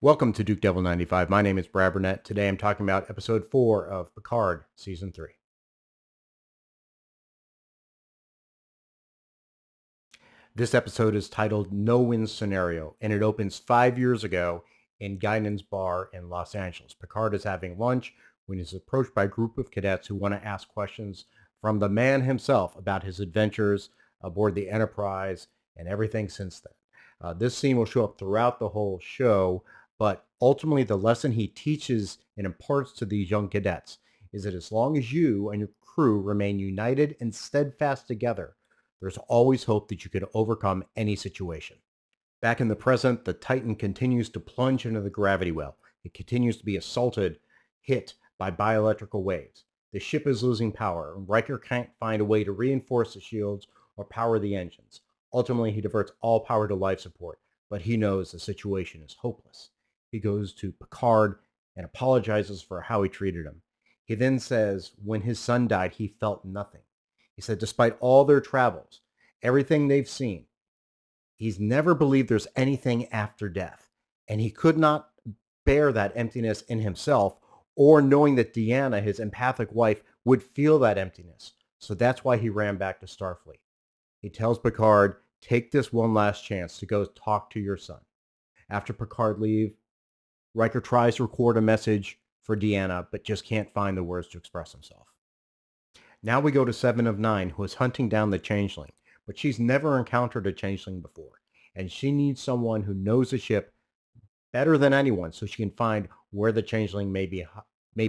Welcome to Duke Devil 95. My name is Brad Burnett. Today I'm talking about episode 4 of Picard, season 3. This episode is titled No-Win Scenario, and it opens 5 years ago in Guinan's bar in Los Angeles. Picard is having lunch when he's approached by a group of cadets who want to ask questions from the man himself about his adventures aboard the Enterprise and everything since then. This scene will show up throughout the whole show, but ultimately the lesson he teaches and imparts to these young cadets is that as long as you and your crew remain united and steadfast together, there's always hope that you can overcome any situation. Back in the present, the Titan continues to plunge into the gravity well. It continues to be hit by bioelectrical waves. The ship is losing power, and Riker can't find a way to reinforce the shields or power the engines. Ultimately, he diverts all power to life support, but he knows the situation is hopeless. He goes to Picard and apologizes for how he treated him. He then says when his son died, he felt nothing. He said despite all their travels, everything they've seen, he's never believed there's anything after death. And he could not bear that emptiness in himself or knowing that Deanna, his empathic wife, would feel that emptiness. So that's why he ran back to Starfleet. He tells Picard, take this one last chance to go talk to your son. After Picard leaves, Riker tries to record a message for Deanna, but just can't find the words to express himself. Now we go to 7 of 9, who is hunting down the Changeling, but she's never encountered a Changeling before, and she needs someone who knows the ship better than anyone so she can find where the Changeling may be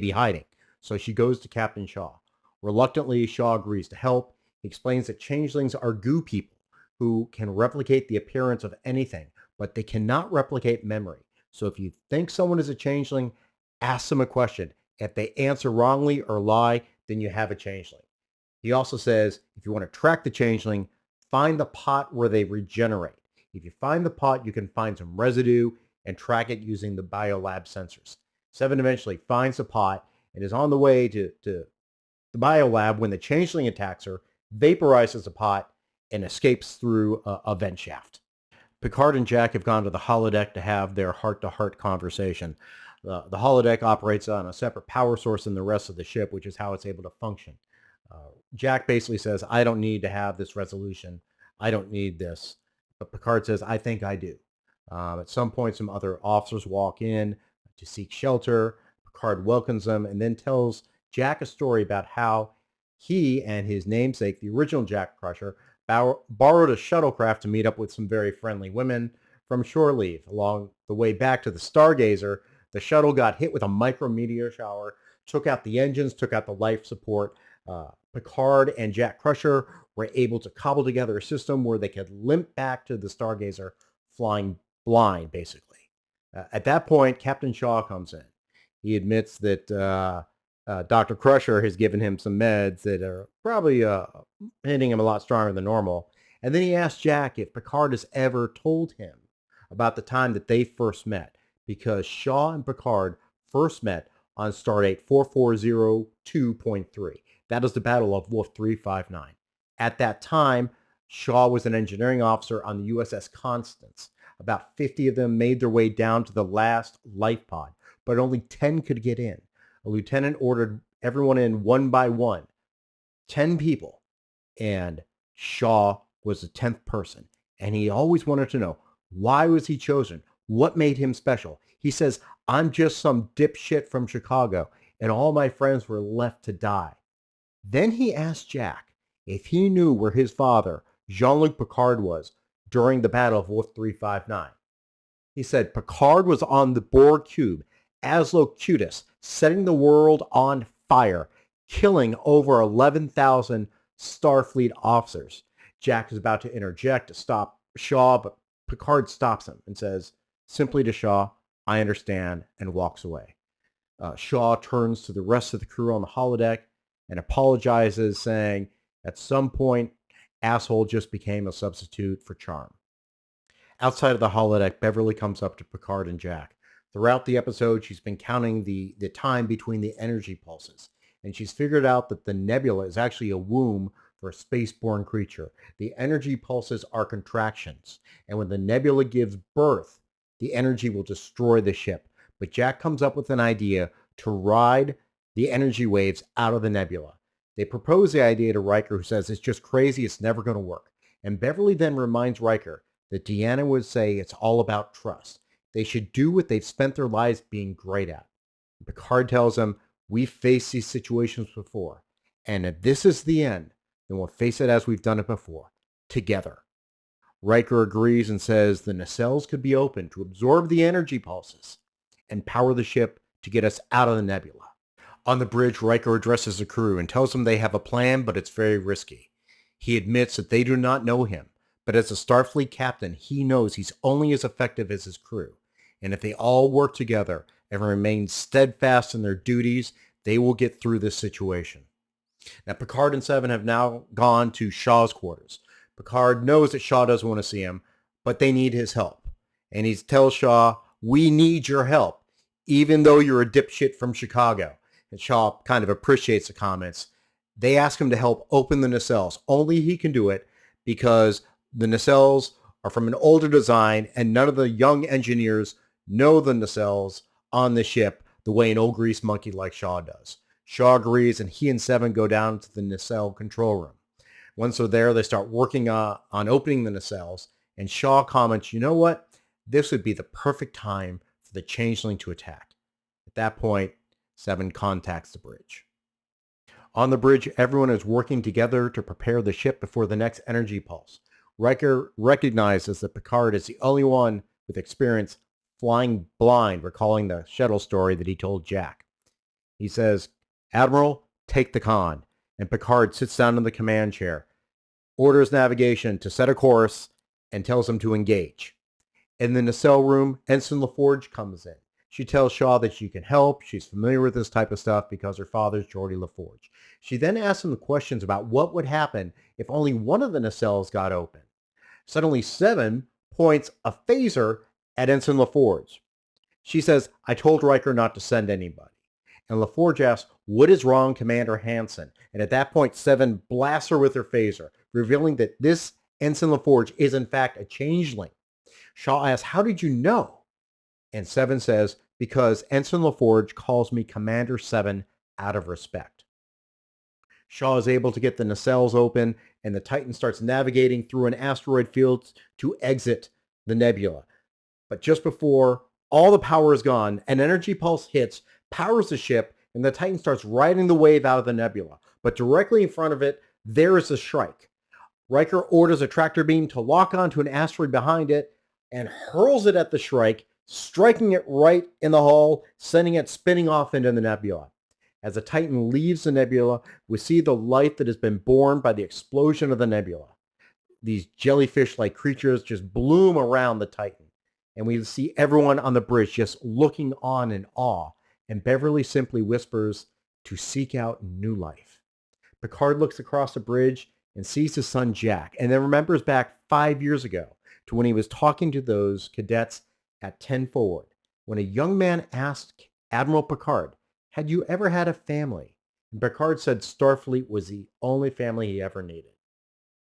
hiding. So she goes to Captain Shaw. Reluctantly, Shaw agrees to help. He explains that Changelings are goo people who can replicate the appearance of anything, but they cannot replicate memory. So if you think someone is a Changeling, ask them a question. If they answer wrongly or lie, then you have a Changeling. He also says, if you want to track the Changeling, find the pot where they regenerate. If you find the pot, you can find some residue and track it using the biolab sensors. 7 eventually finds the pot and is on the way to the biolab when the Changeling attacks her, vaporizes the pot, and escapes through a vent shaft. Picard and Jack have gone to the holodeck to have their heart-to-heart conversation. The holodeck operates on a separate power source than the rest of the ship, which is how it's able to function. Jack basically says, I don't need to have this resolution. I don't need this. But Picard says, I think I do. At some point, some other officers walk in to seek shelter. Picard welcomes them and then tells Jack a story about how he and his namesake, the original Jack Crusher, borrowed a shuttlecraft to meet up with some very friendly women from shore leave. Along the way back to the Stargazer, the shuttle got hit with a micrometeor shower, took out the engines, took out the life support. Picard and Jack Crusher were able to cobble together a system where they could limp back to the Stargazer flying blind, basically. At that point, Captain Shaw comes in. He admits that Dr. Crusher has given him some meds that are probably hitting him a lot stronger than normal. And then he asks Jack if Picard has ever told him about the time that they first met, because Shaw and Picard first met on Stardate 4402.3. That is the Battle of Wolf 359. At that time, Shaw was an engineering officer on the USS Constance. About 50 of them made their way down to the last life pod, but only 10 could get in. A lieutenant ordered everyone in one by one, 10 people, and Shaw was the 10th person. And he always wanted to know, why was he chosen? What made him special? He says, I'm just some dipshit from Chicago, and all my friends were left to die. Then he asked Jack if he knew where his father, Jean-Luc Picard, was during the Battle of Wolf 359. He said Picard was on the Borg cube, as Locutus, setting the world on fire, killing over 11,000 Starfleet officers. Jack is about to interject to stop Shaw, but Picard stops him and says simply to Shaw, I understand, and walks away. Shaw turns to the rest of the crew on the holodeck and apologizes, saying, at some point, asshole just became a substitute for charm. Outside of the holodeck, Beverly comes up to Picard and Jack. Throughout the episode, she's been counting the time between the energy pulses, and she's figured out that the nebula is actually a womb for a spaceborne creature. The energy pulses are contractions, and when the nebula gives birth, the energy will destroy the ship. But Jack comes up with an idea to ride the energy waves out of the nebula. They propose the idea to Riker, who says it's just crazy, it's never going to work. And Beverly then reminds Riker that Deanna would say it's all about trust. They should do what they've spent their lives being great at. Picard tells them, we've faced these situations before, and if this is the end, then we'll face it as we've done it before, together. Riker agrees and says the nacelles could be opened to absorb the energy pulses and power the ship to get us out of the nebula. On the bridge, Riker addresses the crew and tells them they have a plan, but it's very risky. He admits that they do not know him, but as a Starfleet captain, he knows he's only as effective as his crew. And if they all work together and remain steadfast in their duties, they will get through this situation. Now, Picard and Seven have now gone to Shaw's quarters. Picard knows that Shaw doesn't want to see him, but they need his help. And he tells Shaw, we need your help, even though you're a dipshit from Chicago. And Shaw kind of appreciates the comments. They ask him to help open the nacelles. Only he can do it because the nacelles are from an older design and none of the young engineers know the nacelles on the ship the way an old grease monkey like Shaw does. Shaw agrees and he and Seven go down to the nacelle control room. Once they're there, they start working on opening the nacelles, and Shaw comments, you know what? This would be the perfect time for the Changeling to attack. At that point, Seven contacts the bridge. On the bridge, everyone is working together to prepare the ship before the next energy pulse. Riker recognizes that Picard is the only one with experience flying blind, recalling the shuttle story that he told Jack. He says, Admiral, take the con. And Picard sits down in the command chair, orders navigation to set a course, and tells him to engage. In the nacelle room, Ensign LaForge comes in. She tells Shaw that she can help. She's familiar with this type of stuff because her father's Geordi LaForge. She then asks him questions about what would happen if only one of the nacelles got open. Suddenly, Seven points a phaser at Ensign LaForge. She says, I told Riker not to send anybody. And LaForge asks, what is wrong, Commander Hansen? And at that point, Seven blasts her with her phaser, revealing that this Ensign LaForge is in fact a changeling. Shaw asks, how did you know? And Seven says, because Ensign LaForge calls me Commander Seven out of respect. Shaw is able to get the nacelles open, and the Titan starts navigating through an asteroid field to exit the nebula. But just before all the power is gone, an energy pulse hits, powers the ship, and the Titan starts riding the wave out of the nebula. But directly in front of it, there is a Shrike. Riker orders a tractor beam to lock onto an asteroid behind it and hurls it at the Shrike, striking it right in the hull, sending it spinning off into the nebula. As the Titan leaves the nebula, we see the light that has been born by the explosion of the nebula. These jellyfish-like creatures just bloom around the Titan. And we see everyone on the bridge just looking on in awe. And Beverly simply whispers to seek out new life. Picard looks across the bridge and sees his son Jack, and then remembers back 5 years ago to when he was talking to those cadets at 10 Forward, when a young man asked Admiral Picard, had you ever had a family? And Picard said Starfleet was the only family he ever needed.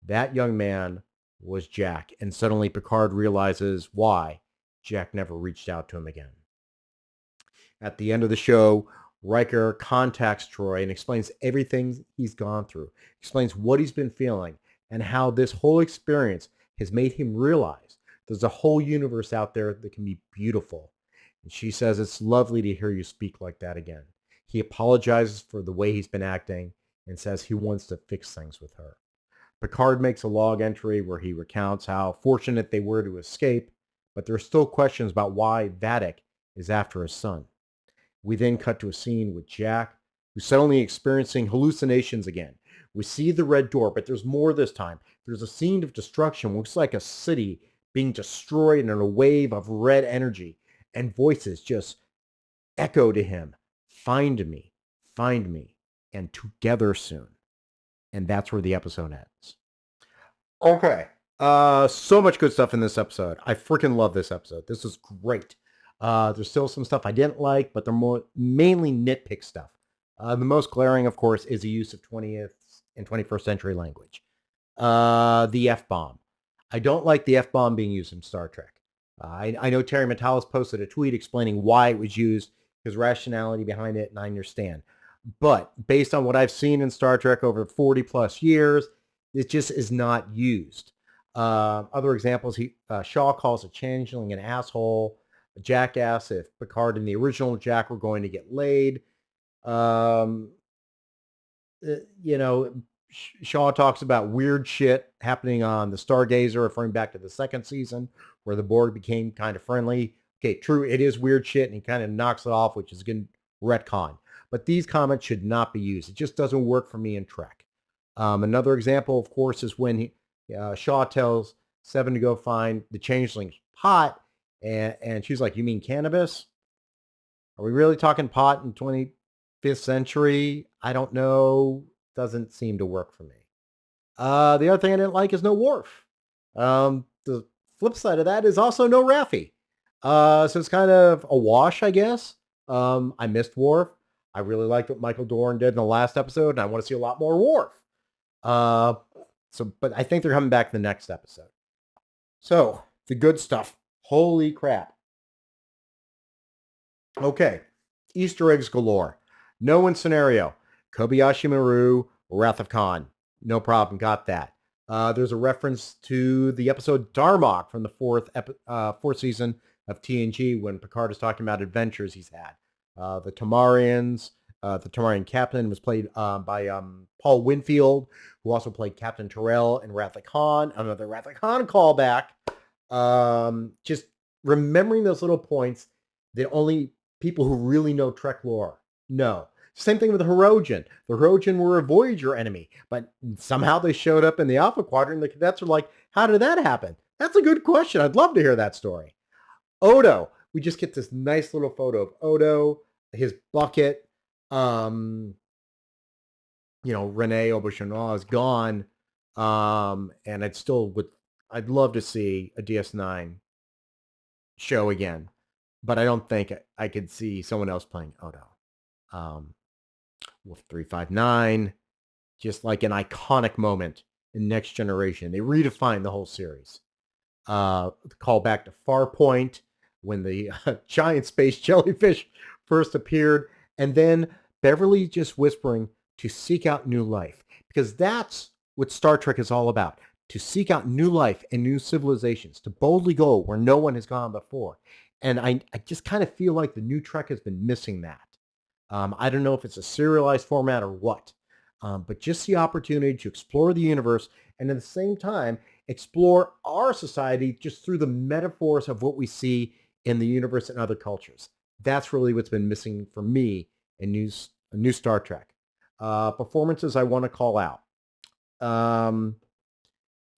That young man was Jack, and suddenly Picard realizes why Jack never reached out to him again. At the end of the show, Riker contacts Troy and explains everything he's gone through, explains what he's been feeling, and how this whole experience has made him realize there's a whole universe out there that can be beautiful. And she says, it's lovely to hear you speak like that again. He apologizes for the way he's been acting and says he wants to fix things with her. Picard makes a log entry where he recounts how fortunate they were to escape, but there are still questions about why Vadic is after his son. We then cut to a scene with Jack, who's suddenly experiencing hallucinations again. We see the red door, but there's more this time. There's a scene of destruction, looks like a city being destroyed in a wave of red energy, and voices just echo to him, find me, and together soon. And that's where the episode ends. Okay. So much good stuff in this episode. I freaking love this episode. This is great. There's still some stuff I didn't like, but they're mainly nitpick stuff. The most glaring, of course, is the use of 20th and 21st century language. The F-bomb. I don't like the F-bomb being used in Star Trek. I know Terry Matalas posted a tweet explaining why it was used, his rationality behind it, and I understand. But based on what I've seen in Star Trek over 40 plus years, it just is not used. Other examples, Shaw calls a changeling an asshole, a jackass if Picard and the original Jack were going to get laid. Um, you know, Shaw talks about weird shit happening on the Stargazer, referring back to the second season where the Borg became kind of friendly. Okay, true, it is weird shit, and he kind of knocks it off, which is a good retcon. But these comments should not be used. It just doesn't work for me in Trek. Another example, of course, is when Shaw tells Seven to go find the changeling's pot, and she's like, "You mean cannabis? Are we really talking pot in 25th century? I don't know. Doesn't seem to work for me." The other thing I didn't like is no Worf. The flip side of that is also no Raffi. So it's kind of a wash, I guess. I missed Worf. I really liked what Michael Dorn did in the last episode, and I want to see a lot more Worf. But I think they're coming back in the next episode. So, the good stuff. Holy crap. Okay, Easter eggs galore. No one scenario. Kobayashi Maru, Wrath of Khan. No problem, got that. There's a reference to the episode Darmok from the fourth season of TNG when Picard is talking about adventures he's had. The Tamarians, the Tamarian captain was played by Paul Winfield, who also played Captain Terrell in Wrath of Khan. Another Wrath of Khan callback. Just remembering those little points that only people who really know Trek lore know. Same thing with the Hirogen. The Hirogen were a Voyager enemy, but somehow they showed up in the Alpha Quadrant. The cadets are like, how did that happen? That's a good question. I'd love to hear that story. Odo. We just get this nice little photo of Odo, his bucket. Rene Auberjonois is gone. And I'd love to see a DS9 show again, but I don't think I could see someone else playing Odo. Wolf 359, just like an iconic moment in Next Generation. They redefined the whole series. Call back to Farpoint when the giant space jellyfish first appeared, and then Beverly just whispering to seek out new life, because that's what Star Trek is all about. To seek out new life and new civilizations, to boldly go where no one has gone before. And I just kind of feel like the new Trek has been missing that. I don't know if it's a serialized format or what, but just the opportunity to explore the universe and at the same time explore our society just through the metaphors of what we see in the universe and other cultures. That's really what's been missing for me in new Star Trek. Performances I want to call out.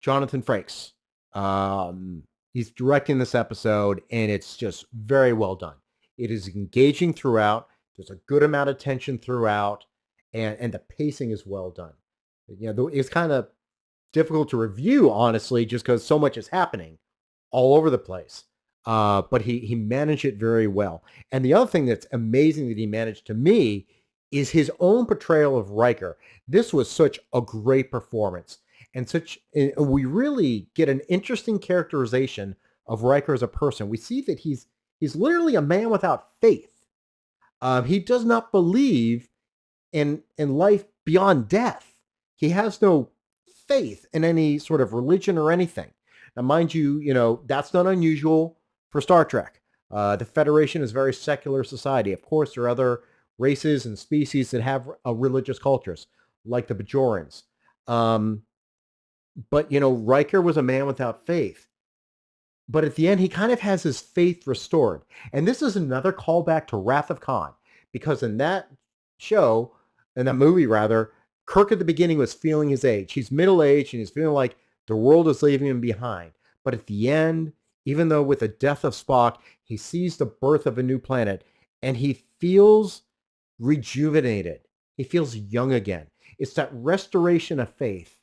Jonathan Frakes. He's directing this episode, and it's just very well done. It is engaging throughout. There's a good amount of tension throughout, and the pacing is well done. It's kind of difficult to review, honestly, just because so much is happening all over the place. But he managed it very well. And the other thing that's amazing that he managed to me is his own portrayal of Riker. This was such a great performance. And we really get an interesting characterization of Riker as a person. We see that he's literally a man without faith. He does not believe in life beyond death. He has no faith in any sort of religion or anything. Now, mind you, that's not unusual for Star Trek. The Federation is a very secular society. Of course, there are other races and species that have religious cultures, like the Bajorans. But Riker was a man without faith. But at the end, he kind of has his faith restored. And this is another callback to Wrath of Khan, because in that movie, Kirk at the beginning was feeling his age. He's middle-aged, and he's feeling like the world is leaving him behind. But at the end, even though with the death of Spock, he sees the birth of a new planet, and he feels rejuvenated. He feels young again. It's that restoration of faith.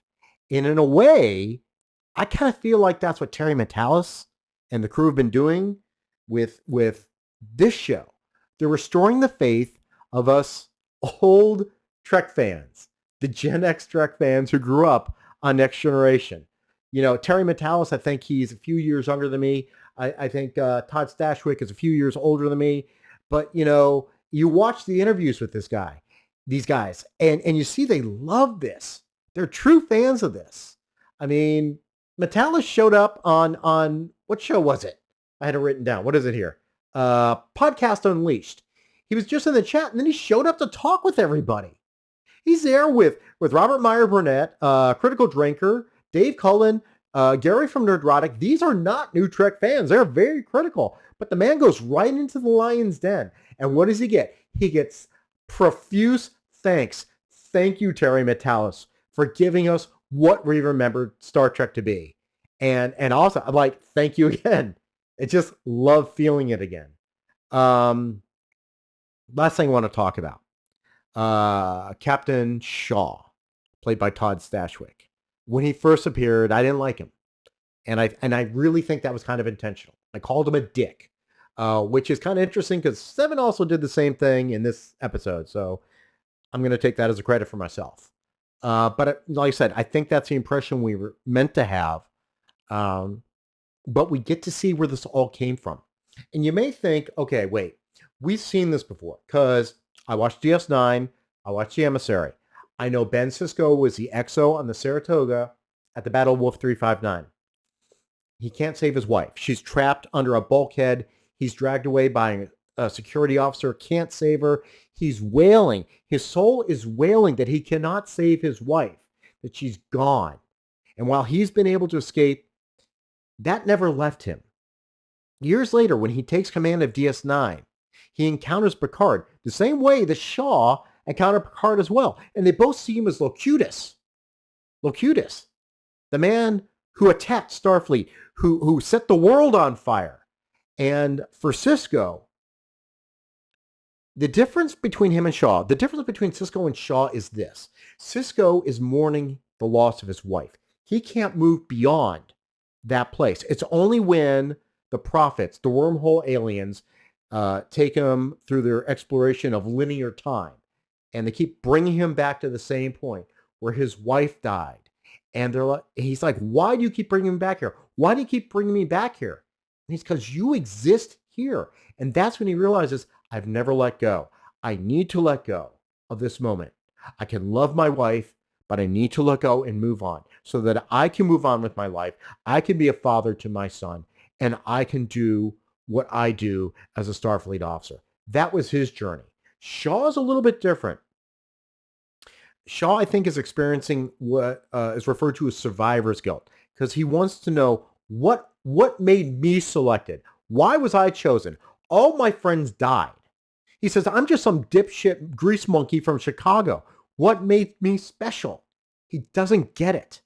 And in a way, I kind of feel like that's what Terry Matalas and the crew have been doing with this show. They're restoring the faith of us old Trek fans, the Gen X Trek fans who grew up on Next Generation. Terry Matalas, I think he's a few years younger than me. I think Todd Stashwick is a few years older than me, but you watch the interviews with these guys, and you see they love this. They're true fans of this. I mean, Metalis showed up on what show was it? I had it written down. What is it here? Podcast Unleashed. He was just in the chat, and then he showed up to talk with everybody. He's there with Robert Meyer Burnett, Critical Drinker, Dave Cullen, Gary from Nerdrotic. These are not New Trek fans. They're very critical. But the man goes right into the lion's den. And what does he get? He gets profuse thanks. Thank you, Terry Metalis, for giving us what we remembered Star Trek to be. And also, I'm like, thank you again. I just love feeling it again. Last thing I want to talk about. Captain Shaw, played by Todd Stashwick. When he first appeared, I didn't like him. And I really think that was kind of intentional. I called him a dick, which is kind of interesting because Seven also did the same thing in this episode. So I'm going to take that as a credit for myself. But like I said, I think that's the impression we were meant to have. But we get to see where this all came from. And you may think, okay, wait, we've seen this before because I watched DS9, I watched The Emissary. I know Ben Sisko was the XO on the Saratoga at the Battle of Wolf 359. He can't save his wife. She's trapped under a bulkhead. He's dragged away by a security officer, can't save her. He's wailing. His soul is wailing that he cannot save his wife, that she's gone. And while he's been able to escape, that never left him. Years later, when he takes command of DS9, he encounters Picard the same way that Shaw encountered Picard as well. And they both see him as Locutus. Locutus, the man who attacked Starfleet, who set the world on fire. And for Sisko, the difference between him and Shaw, the difference between Sisko and Shaw is this. Sisko is mourning the loss of his wife. He can't move beyond that place. It's only when the prophets, the wormhole aliens, take him through their exploration of linear time. And they keep bringing him back to the same point where his wife died. And he's like, why do you keep bringing me back here? Why do you keep bringing me back here? And he's because you exist here. And that's when he realizes, I've never let go. I need to let go of this moment. I can love my wife, but I need to let go and move on so that I can move on with my life. I can be a father to my son, and I can do what I do as a Starfleet officer. That was his journey. Shaw is a little bit different. Shaw, I think, is experiencing what is referred to as survivor's guilt because he wants to know what made me selected. Why was I chosen? All my friends died. He says, I'm just some dipshit grease monkey from Chicago. What made me special? He doesn't get it.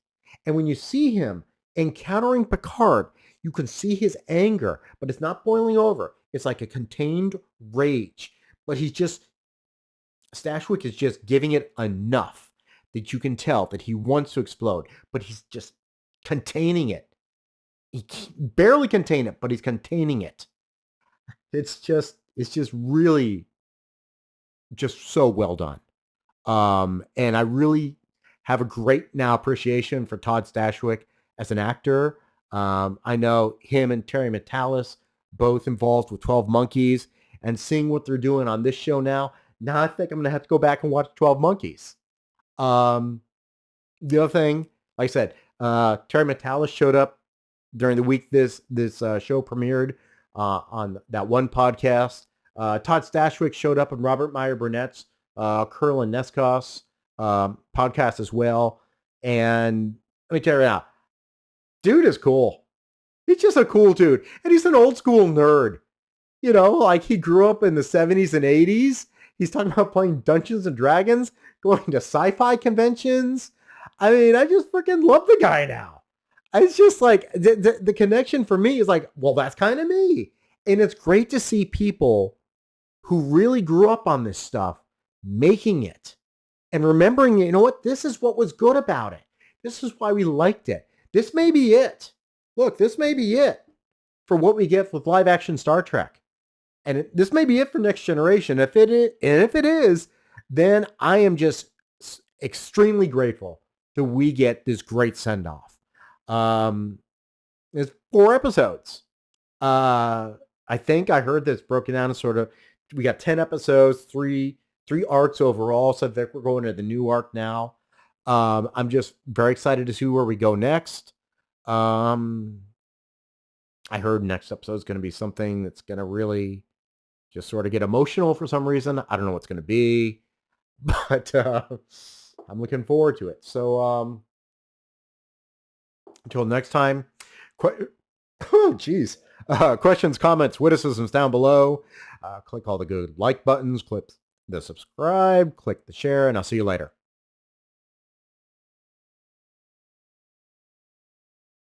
And when you see him encountering Picard, you can see his anger, but it's not boiling over. It's like a contained rage. But Stashwick is just giving it enough that you can tell that he wants to explode, but he's just containing it. He can barely contain it, but he's containing it. It's just really just so well done. And I really have a great now appreciation for Todd Stashwick as an actor. I know him and Terry Metalis both involved with 12 Monkeys, and seeing what they're doing on this show now I think I'm going to have to go back and watch 12 Monkeys. The other thing, like I said, Terry Metalis showed up during the week this show premiered on that one podcast. Todd Stashwick showed up on Robert Meyer Burnett's Curl and Neskos podcast as well. And let me tell you now, dude is cool. He's just a cool dude. And he's an old school nerd. You know, like he grew up in the 70s and 80s. He's talking about playing Dungeons and Dragons, going to sci-fi conventions. I mean, I just freaking love the guy now. It's just like the connection for me is like, well, that's kind of me. And it's great to see people who really grew up on this stuff making it and remembering, you know what, this is what was good about it. This is why we liked it. This may be it. Look, this may be it for what we get with live action Star Trek. And this may be it for Next Generation. If it is, then I am just extremely grateful that we get this great send-off. There's 4 episodes. I think I heard that it's broken down as sort of, we got 10 episodes, three arcs overall. So I think we're going to the new arc now. I'm just very excited to see where we go next. I heard next episode is going to be something that's going to really just sort of get emotional for some reason. I don't know what's going to be, but I'm looking forward to it. So until next time, oh, geez. Questions, comments, witticisms down below. Click all the good like buttons, click the subscribe, click the share, and I'll see you later.